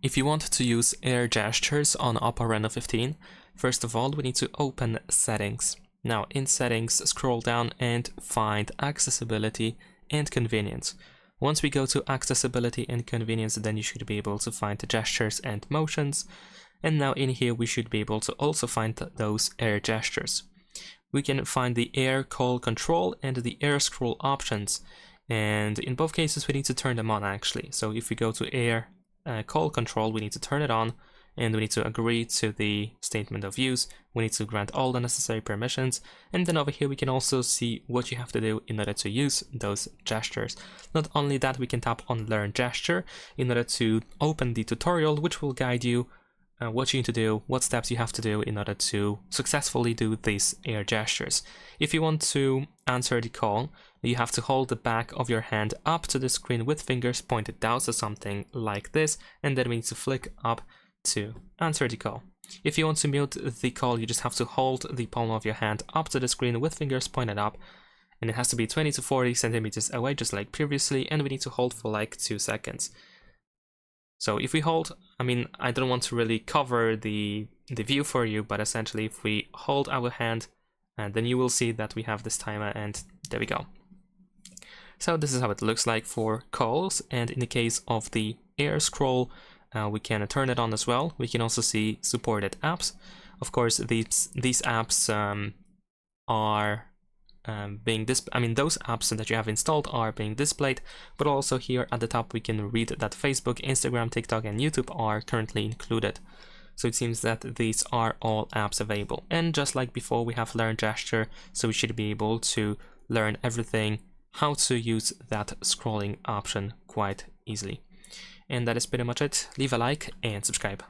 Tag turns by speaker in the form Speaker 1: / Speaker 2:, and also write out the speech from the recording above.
Speaker 1: if you want to use air gestures on OPPO Reno 15, first of all, we need to open Settings. Now, in Settings, scroll down and find Accessibility and Convenience. Once we go to Accessibility and Convenience, then you should be able to find the gestures and motions. And now in here, we should be able to also find those air gestures. We can find the air call control and the air scroll options. And in both cases, we need to turn them on actually. So if we go to air call control, we need to turn it on, and we need to agree to the statement of use. We need to grant all the necessary permissions, and then over here we can also see what you have to do in order to use those gestures. Not only that, we can tap on Learn Gesture in order to open the tutorial, which will guide you what you need to do, what steps you have to do in order to successfully do these air gestures. If you want to answer the call, you have to hold the back of your hand up to the screen with fingers pointed down, so something like this, and then we need to flick up to answer the call. If you want to mute the call, you just have to hold the palm of your hand up to the screen with fingers pointed up, and it has to be 20 to 40 centimeters away, just like previously, and we need to hold for like 2 seconds. So if we hold, I don't want to really cover the view for you, but essentially if we hold our hand, and then you will see that we have this timer, and there we go. So this is how it looks like for calls, and in the case of the air scroll, we can turn it on as well. We can also see supported apps. Of course, these apps are being those apps that you have installed are being displayed, but also here at the top we can read that Facebook, Instagram, TikTok, and YouTube are currently included. So it seems that these are all apps available. And just like before, we have Learn Gesture, so we should be able to learn everything, how to use that scrolling option quite easily. And that is pretty much it. Leave a like and subscribe.